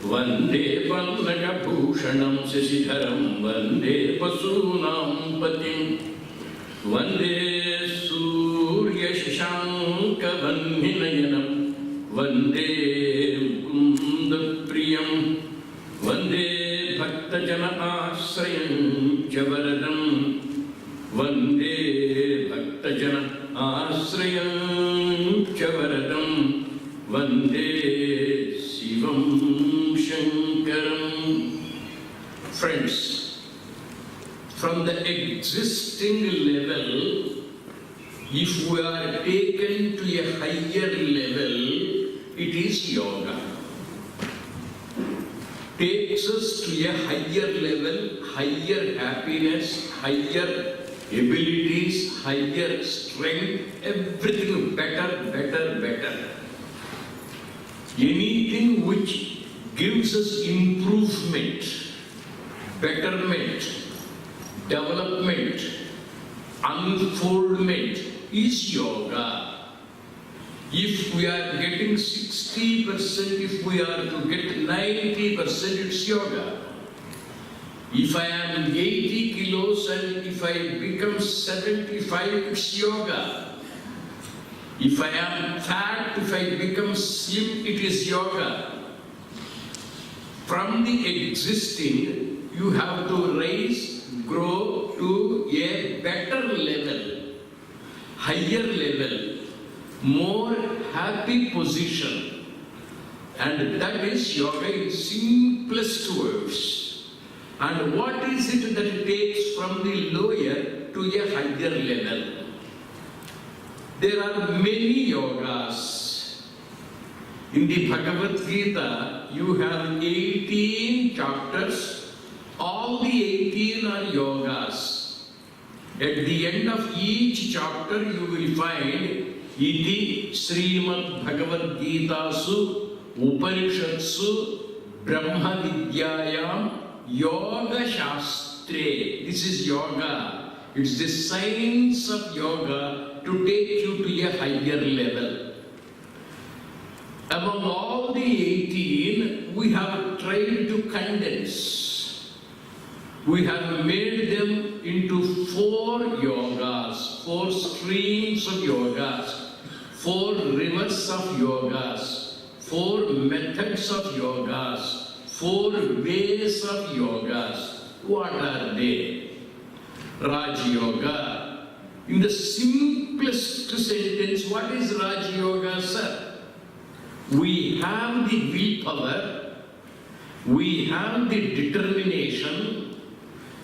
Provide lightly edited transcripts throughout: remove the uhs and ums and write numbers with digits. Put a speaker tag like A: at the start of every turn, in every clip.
A: वंदे पल्लवभूषणं शशिधरं वंदे पशूनां पतिं वंदे सूर्यशशाङ्कवह्निनयनं वंदे मुकुन्दप्रियं वंदे भक्तजन आश्रयं च वरदं वंदे भक्तजन आश्रयं च वरदं वंदे शिवं शंकरं. Friends, from the existing level, if we are taken to a higher level, it is yoga. Takes us to a higher level, higher happiness, higher abilities, higher strength, everything better, better, better. Anything which gives us improvement, betterment, development, unfoldment is yoga. If we are getting 60%, if we are to get 90%, it's yoga. If I am 80 kilos and if I become 75, it's yoga. If I am fat, if I become slim, it is yoga. From the existing, you have to rise, grow to a better level, higher level, more happy position. And that is yoga in simplest words. And what is it that it takes from the lower to a higher level? There are many yogas. In the Bhagavad Gita, you have 18 chapters. All the 18 are yogas. At the end of each chapter, you will find Iti Srimad Bhagavad Gita Su Upanishatsu Brahma Vidyayam Yoga Shastre. This is yoga. It's the science of yoga to take you to a higher level. Among all the 18, we have tried to condense. We have made them into 4 yogas, 4 streams of yogas, 4 rivers of yogas, 4 methods of yogas, 4 ways of yogas. What are they? Raj Yoga. In the simplest sentence, what is Raj Yoga, sir? We have the willpower, we have the determination,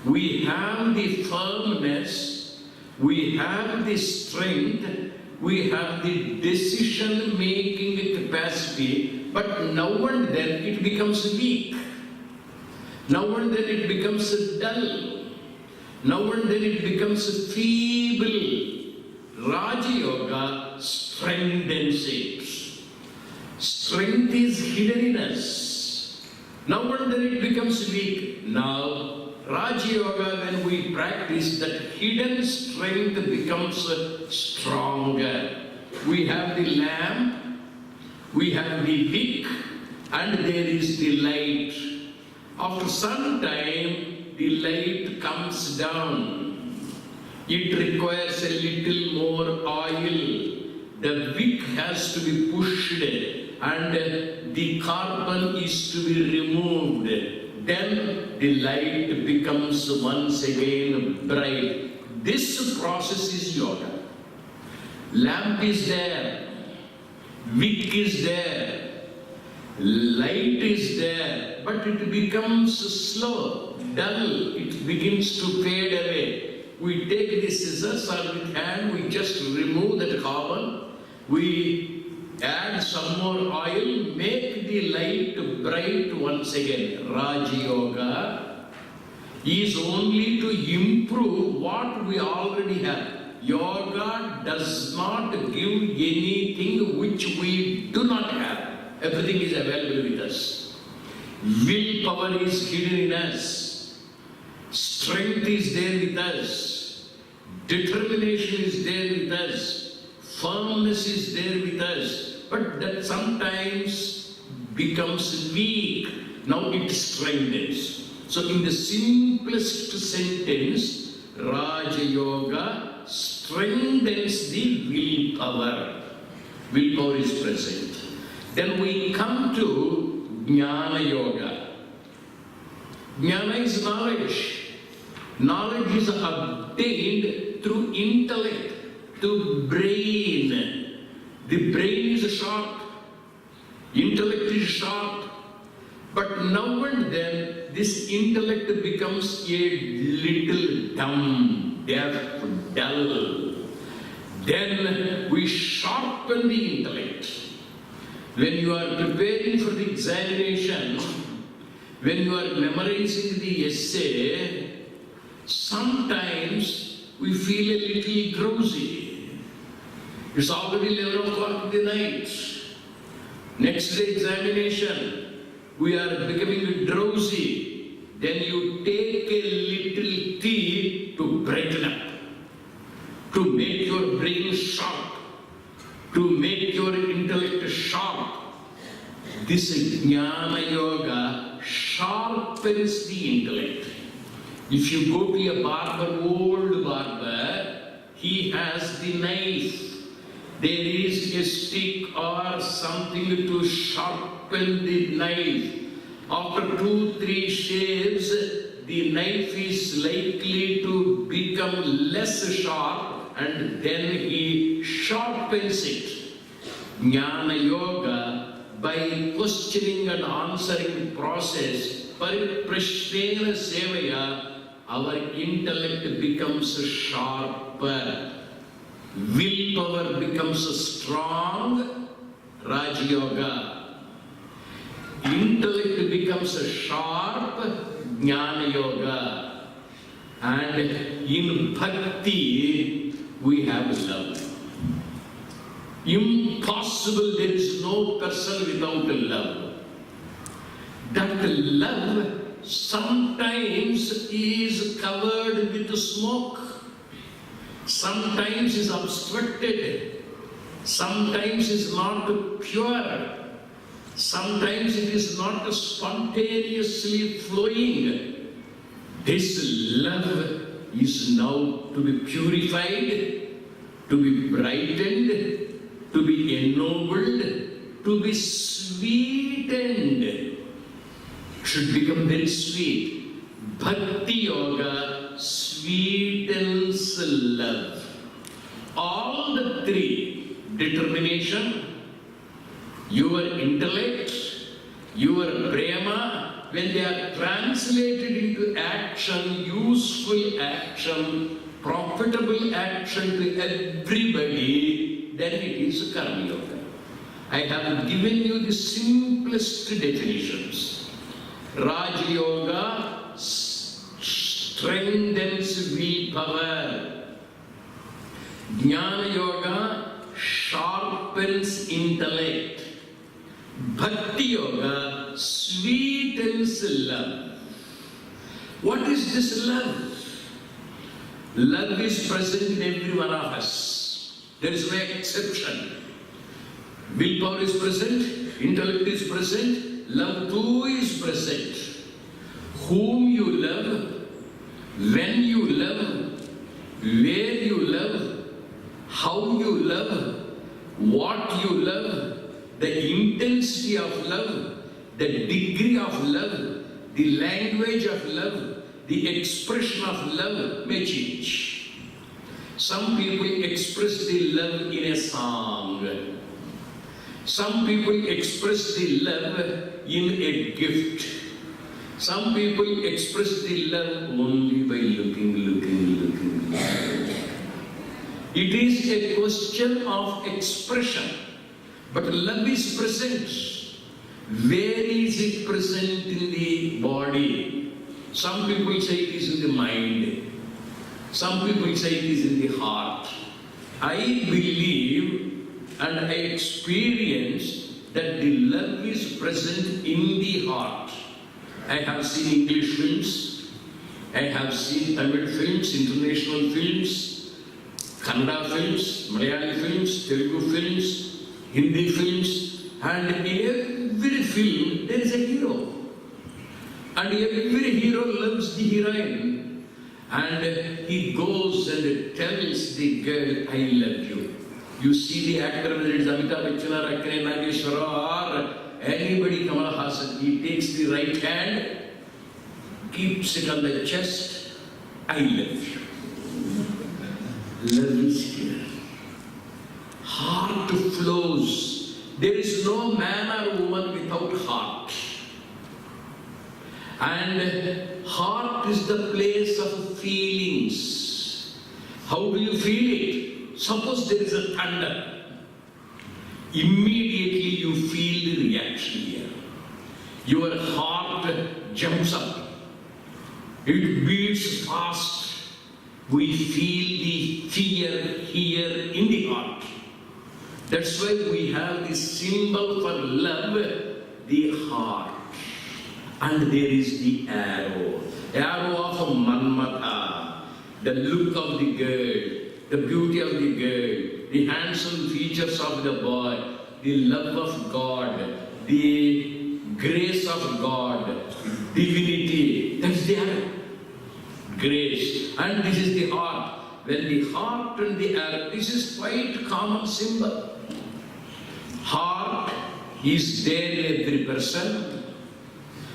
A: we have the firmness, we have the strength, we have the decision-making capacity, but now and then it becomes weak. Now and then it becomes dull. Now and then it becomes feeble. Raja Yoga strengthens it. Strength is hidden in us. Now and then it becomes weak. Now, Raja Yoga, when we practice, that hidden strength becomes stronger. We have the lamp, we have the wick, and there is the light. After some time, the light comes down. It requires a little more oil. The wick has to be pushed and the carbon is to be removed. Then the light becomes once again bright. This process is yoga. Lamp is there, wick is there, light is there, but it becomes slow, dull, it begins to fade away. We take the scissors or with hand, we just remove that carbon, we add some more oil, make the light bright once again. Raja Yoga is only to improve what we already have. yoga does not give anything which we do not have. Everything is available with us. Willpower is hidden in us. Strength is there with us. Determination is there with us. Firmness is there with us. But that sometimes becomes weak. Now it strengthens. So in the simplest sentence, Raja Yoga strengthens the willpower. Willpower is present. Then we come to Jnana Yoga. Jnana is knowledge. Knowledge is obtained through intellect, through brain. The brain is sharp. Intellect is sharp. But now and then, this intellect becomes a little dumb, deaf, dull. Then we sharpen the intellect. When you are preparing for the examination, when you are memorizing the essay, sometimes we feel a little drowsy. It's already 11 o'clock in the night. Next day examination, we are becoming drowsy. Then you take a little tea to brighten up, to make your brain sharp, to make your intellect sharp. This Jnana Yoga sharpens the intellect. If you go to a barber, old barber, he has the knife. There is a stick or something to sharpen the knife. After 2-3 shaves, the knife is likely to become less sharp, and then he sharpens it. Jnana Yoga, by questioning and answering process, Prashnena Sevaya, our intellect becomes sharper. Willpower becomes strong, Raja Yoga. Intellect becomes sharp, Jnana Yoga. And in Bhakti, we have love. Impossible, there is no person without love. That love sometimes is covered with smoke. Sometimes is obstructed, sometimes is not pure, sometimes it is not spontaneously flowing. This love is now to be purified, to be brightened, to be ennobled, to be sweetened. Should become very sweet. Bhakti Yoga sweetens love. All the three, determination, your intellect, your prema, when they are translated into action, useful action, profitable action to everybody, then it is Karma Yoga. I have given you the simplest definitions. Raja Yoga strengthens willpower. Jnana Yoga sharpens intellect. Bhakti Yoga sweetens love. What is this love? Love is present in every one of us. There is no exception. Willpower is present, intellect is present, love too is present. Whom you love, when you love, where you love, how you love, what you love, the intensity of love, the degree of love, the language of love, the expression of love may change. Some people express the love in a song. Some people express the love in a gift. Some people express the love only by looking. It is a question of expression. But love is present. Where is it present in the body? Some people say it is in the mind. Some people say it is in the heart. I believe and I experience that the love is present in the heart. I have seen English films, I have seen Tamil films, international films, Kannada films, Malayali films, Telugu films, Hindi films, and in every film there is a hero. And every hero loves the heroine. And he goes and tells the girl, I love you. You see the actor, whether it's Amitabh Bachchan or Akane Nageshwara or anybody, Kamal Haasan, he takes the right hand, keeps it on the chest, I love you. Love is here. Heart flows. There is no man or woman without heart. And heart is the place of feelings. How do you feel it? Suppose there is a thunder. Immediately you feel the reaction here. Your heart jumps up. It beats fast. We feel the fear here in the heart. That's why we have this symbol for love, the heart. And there is the arrow of Manmatha, the look of the girl, the beauty of the girl, the handsome features of the boy, the love of God, the grace of God, divinity. That's the arrow. Grace. And this is the heart. When the heart and the arrow, this is quite common symbol. Heart is there in every person.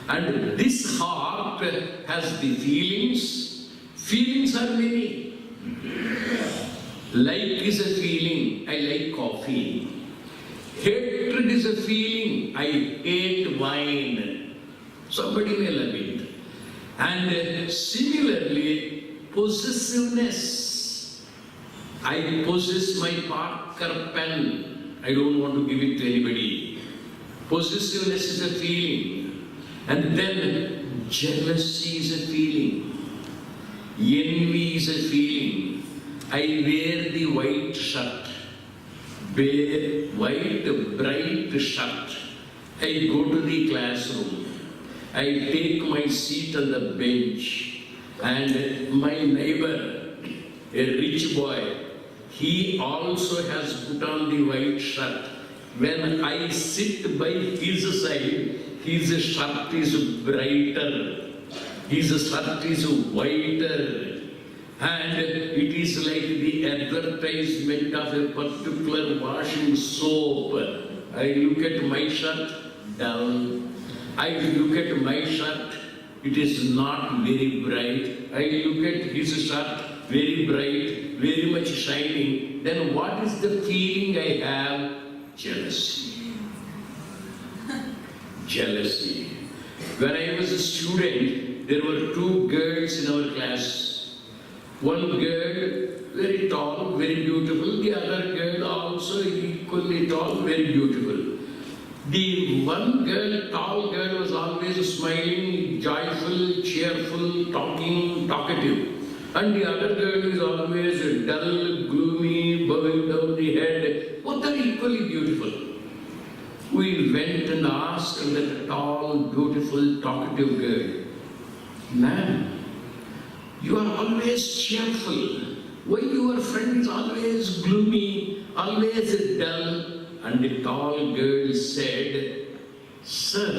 A: And this heart has the feelings. Feelings are many. Like is a feeling. I like coffee. Hatred is a feeling. I hate wine. Somebody may love it. And similarly, possessiveness. I possess my Parker pen. I don't want to give it to anybody. Possessiveness is a feeling. And then jealousy is a feeling. Envy is a feeling. I wear the white shirt. White, bright shirt. I go to the classroom. I take my seat on the bench. And my neighbor, a rich boy, he also has put on the white shirt. When I sit by his side, his shirt is brighter, his shirt is whiter, and it is like the advertisement of a particular washing soap. I look at my shirt, down. I look at my shirt, it is not very bright. I look at his shirt, very bright, very much shining. Then what is the feeling I have? Jealousy. Jealousy. When I was a student, there were two girls in our class. One girl, very tall, very beautiful. The other girl also equally tall, very beautiful. The one girl, tall girl, was always smiling, joyful, cheerful, talking, talkative. And the other girl is always dull, gloomy, bowing down the head. Both are equally beautiful. We went and asked that tall, beautiful, talkative girl, "Ma'am, you are always cheerful. Why your friend is always gloomy, always dull?" And the tall girl said, "Sir,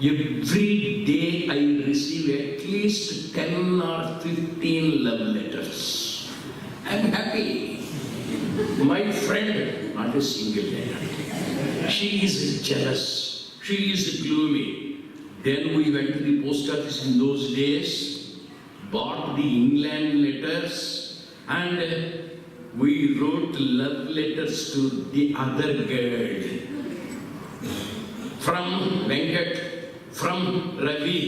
A: every day I receive at least 10 or 15 love letters. I am happy. My friend, not a single letter. She is jealous. She is gloomy." Then we went to the post office in those days, bought the inland letters, and we wrote love letters to the other girl. From Venkat, from Ravi,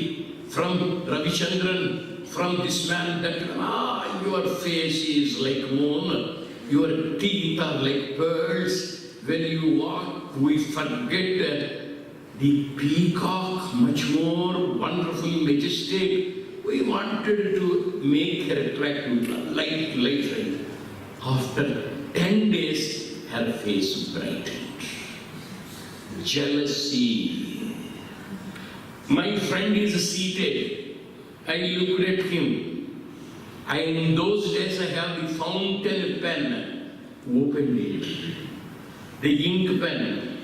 A: from Ravichandran, from this man, that man. Your face is like moon, your teeth are like pearls. When you walk, we forget the peacock, much more wonderful, majestic. We wanted to make her attractive, light. After 10 days, her face brightened. Jealousy. My friend is seated. I looked at him. In those days, I have the fountain pen. Opened it. The ink pen.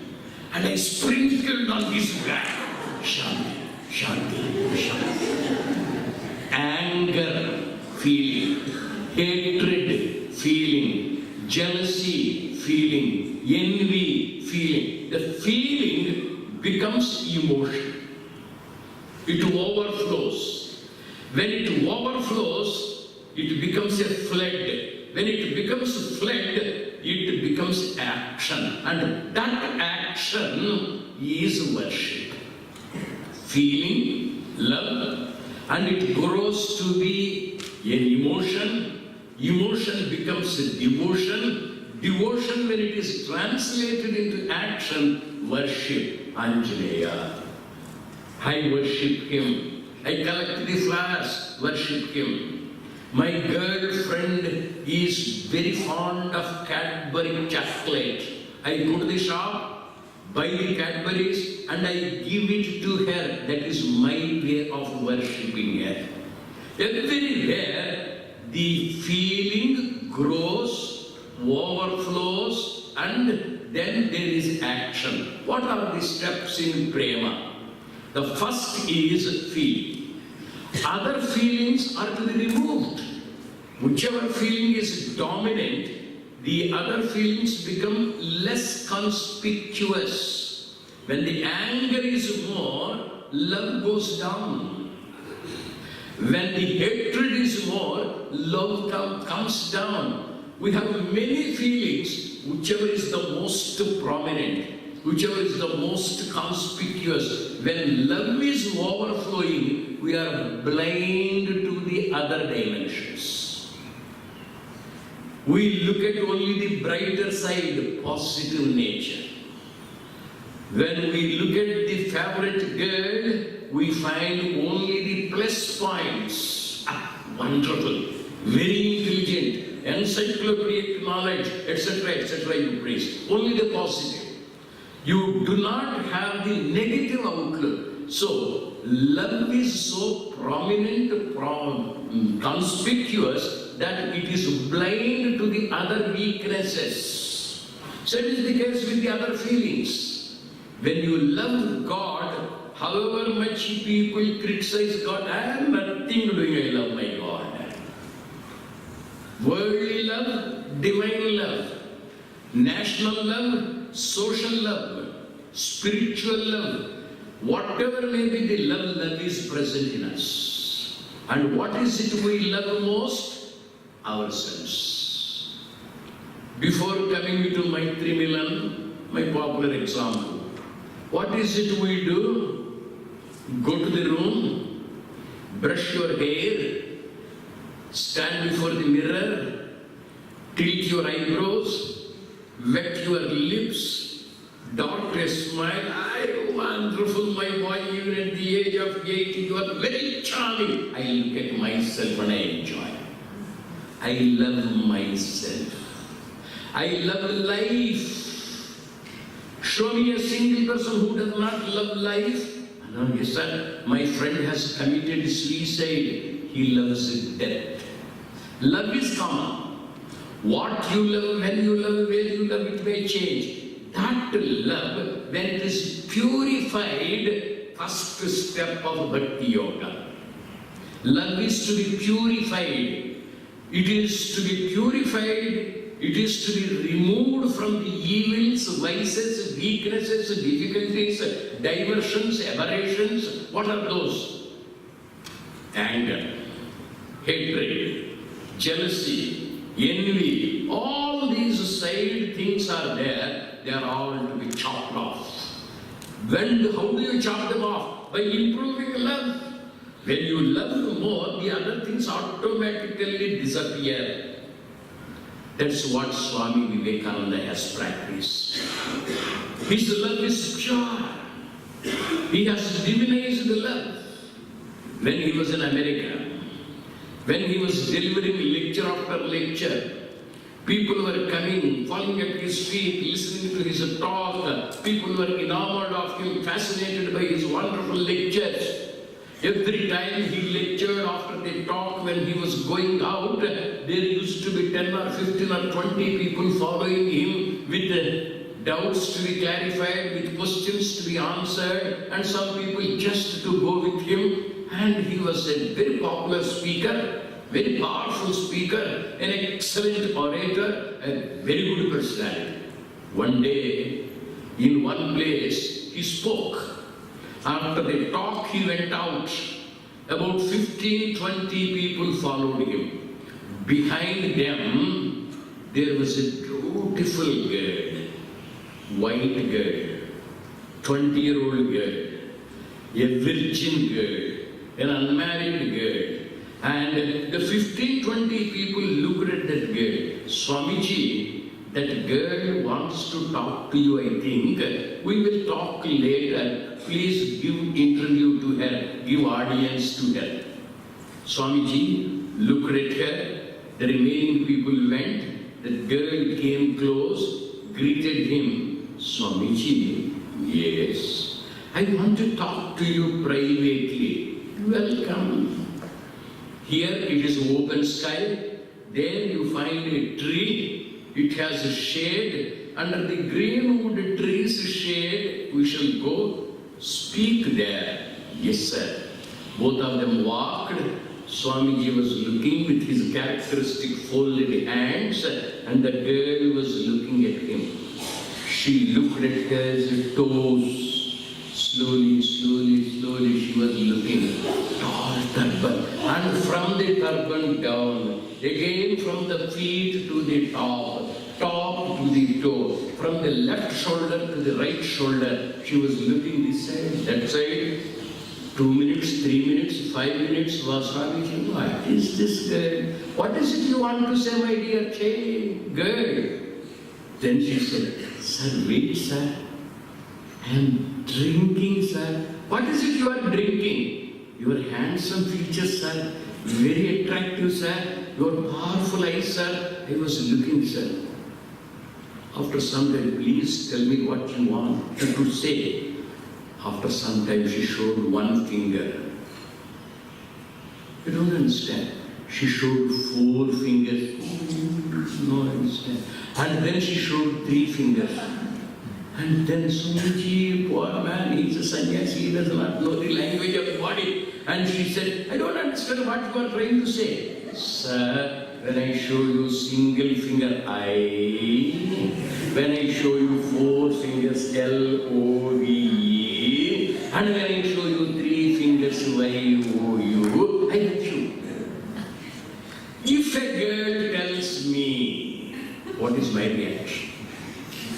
A: And I sprinkled on his back. Shanti. Anger feeling, hatred feeling, jealousy feeling, envy feeling. The feeling becomes emotion. It overflows. When it overflows, it becomes a flood. When it becomes a flood, it becomes action. And that action is worship. Feeling, love, and it grows to be an emotion. Emotion becomes a devotion. Devotion, when it is translated into action, worship. Anjaneya. I worship him. I collect the flowers, worship him. My girlfriend is very fond of Cadbury chocolate. I go to the shop, buy the Cadburys, and I give it to her. That is my way of worshipping her. Everywhere, the feeling grows, overflows, and then there is action. What are the steps in prema? The first is feeling. Other feelings are to be removed. Whichever feeling is dominant, the other feelings become less conspicuous. When the anger is more, love goes down. When the hatred is more, love comes down. We have many feelings, whichever is the most prominent, whichever is the most conspicuous. When love is overflowing, we are blind to the other dimensions. We look at only the brighter side, positive nature. When we look at the favorite girl, we find only the plus points. Wonderful, very intelligent, encyclopedic knowledge, etc., you praise. Only the positive. You do not have the negative outlook. So, love is so prominent, conspicuous, that it is blind to the other weaknesses. So it is the case with the other feelings. When you love God, however much people criticize God, I am nothing doing, I love my God. Worldly love, divine love, national love, social love, spiritual love, whatever may be the love, love is present in us. And what is it we love most? Ourselves. Before coming to Maitrimilan, my popular example, what is it we do? Go to the room, brush your hair, stand before the mirror, tilt your eyebrows, wet your lips, dart a smile. Wonderful, my boy, even at the age of 80, you are very charming. I look at myself and I enjoy. I love myself. I love life. Show me a single person who does not love life. No, yes, sir. My friend has committed suicide. He loves death. Love is common. What you love, when you love, where you love, it may change. That love, when it is purified, first step of Bhakti Yoga. Love is to be purified. It is to be purified, it is to be removed from the evils, vices, weaknesses, difficulties, diversions, aberrations. What are those? Anger, hatred, jealousy, envy, all these side things are there. They are all to be chopped off. How do you chop them off? By improving love. When you love more, the other things automatically disappear. That's what Swami Vivekananda has practiced. His love is pure. He has divinized the love. when he was in America, when he was delivering lecture after lecture, people were coming, falling at his feet, listening to his talk. People were enamored of him, fascinated by his wonderful lectures. Every time he lectured after the talk, when he was going out, there used to be 10 or 15 or 20 people following him with doubts to be clarified, with questions to be answered, and some people just to go with him. And he was a very popular speaker, very powerful speaker, an excellent orator, a very good personality. One day, in one place, he spoke. After the talk, he went out. About 15-20 people followed him. Behind them, there was a beautiful girl, white girl, 20-year-old girl, a virgin girl, an unmarried girl. And the 15-20 people looked at that girl. Swamiji, that girl wants to talk to you, I think. We will talk later. Please give interview to her, give audience to her. Swamiji looked at her. The remaining people went. The girl came close, greeted him. Swamiji, yes, I want to talk to you privately. Welcome. Here it is open sky. There you find a tree. It has a shade. Under the greenwood tree's shade, we shall go. Speak there. Yes, sir. Both of them walked. Swamiji was looking with his characteristic folded hands, and the girl was looking at him. She looked at his toes. Slowly, slowly, slowly, she was looking. Tall turban. And from the turban down, again from the feet to the top, top to the toe, from the left shoulder to the right shoulder, she was looking this side, that side. 2 minutes, 3 minutes, 5 minutes, was Swamiji, what is this girl? What is it you want to say, my dear girl? Then she said, sir, wait, sir. I am drinking, sir. What is it you are drinking? Your handsome features, sir. Very attractive, sir. Your powerful eyes, sir. I was looking, sir. After some time, please tell me what you want to say. After some time, she showed one finger. You don't understand. She showed 4 fingers. No, I understand. And then she showed 3 fingers. And then Swamiji, poor man, he's a sannyasi, he does not know the language of body. And she said, I don't understand what you are trying to say. Sir, when I show you single finger I, when I show you 4 fingers L-O-V-E, and when I show you 3 fingers Y-O-U, I love you. If a girl tells me, what is my reaction?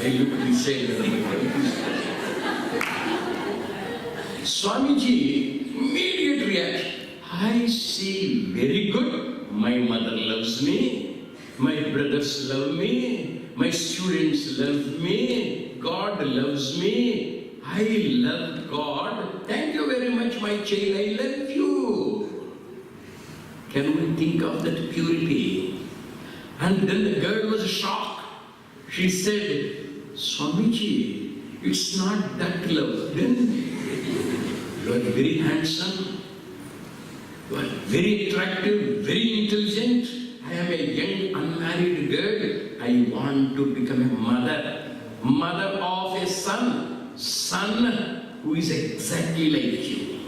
A: I look beside her. Swamiji, immediate reaction. I say, very good. My mother loves me. My brothers love me. My students love me. God loves me. I love God. Thank you very much, my child. I love you. Can we think of that purity? And then the girl was shocked. She said, Swamiji, it's not that love. Then you are very handsome, you are very attractive, very intelligent. I am a young unmarried girl. I want to become a mother, mother of a son, son who is exactly like you.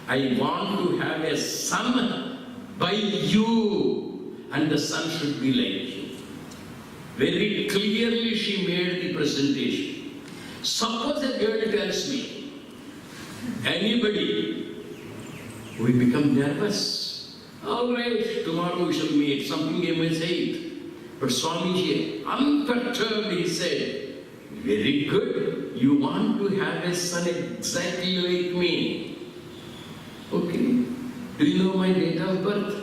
A: I want to have a son by you, and the son should be like you. Very clearly she made the presentation. Suppose a girl tells me, anybody, we become nervous. All right, tomorrow we shall meet, something you may say it. But Swamiji, unperturbed, he said, very good, you want to have a son exactly like me. Okay, do you know my date of birth?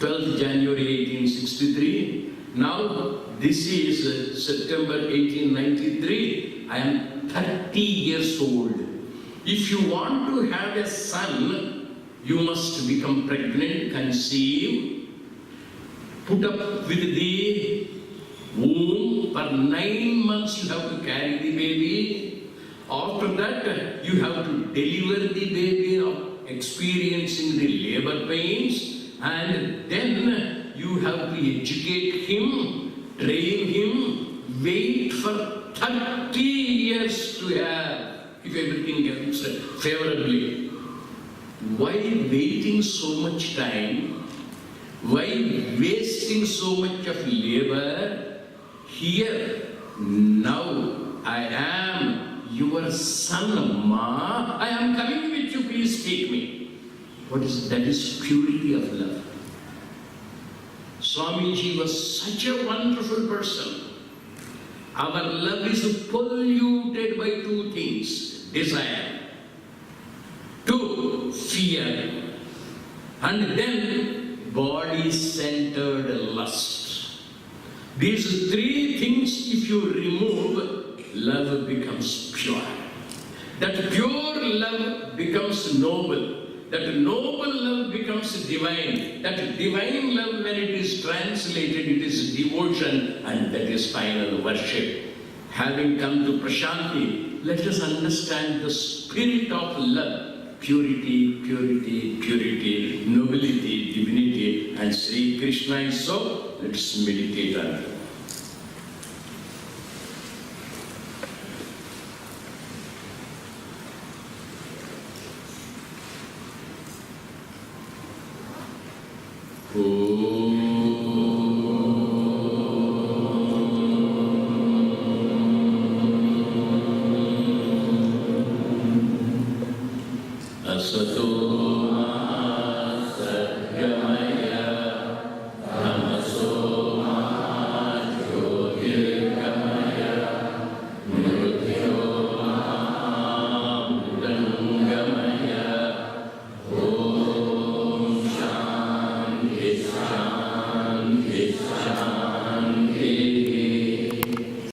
A: 12th January 1863. Now, this is September 1893. I am 30 years old. If you want to have a son, you must become pregnant, conceive, put up with the womb. For 9 months you have to carry the baby. After that, you have to deliver the baby, experiencing the labor pains, and then you have to educate him, train him, wait for 30 years to have, if everything comes favorably. Why waiting so much time? Why wasting so much of labor? Here, now, I am your son, Ma. I am coming with you, please take me. What is that? Is purity of love. Swamiji was such a wonderful person. Our love is polluted by two things: desire, two, fear, and then body-centered lust. These three things, if you remove, love becomes pure. That pure love becomes noble. That noble love becomes divine. That divine love, when it is translated, it is devotion, and that is final worship. Having come to Prashanti, let us understand the spirit of love. Purity, purity, purity, nobility, divinity, and Sri Krishna is so. Let us meditate on it.